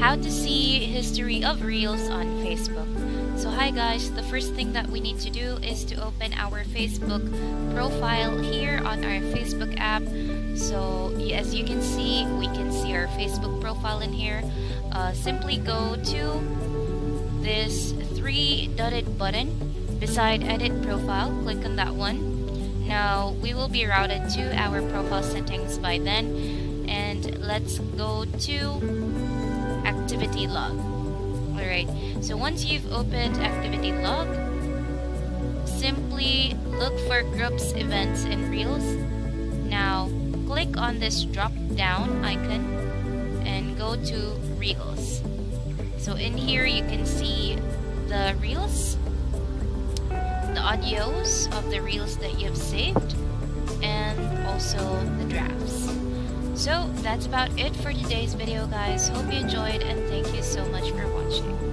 how to see history of Reels on Facebook. So hi guys, the first thing that we need to do is to open our Facebook profile here on our Facebook app. So as you can see, we can see our Facebook profile in here. Simply go to this three-dotted button beside edit profile. Click on that one. Now we will be routed to our profile settings by then, and let's go to activity log. Alright, so once you've opened activity log, simply look for groups, events, and reels. Now click on this drop down icon and go to reels. So in here you can see the reels, the audios of the reels that you've saved, and also the drafts. So that's about it for today's video, guys. Hope you enjoyed, and thank you so much for watching.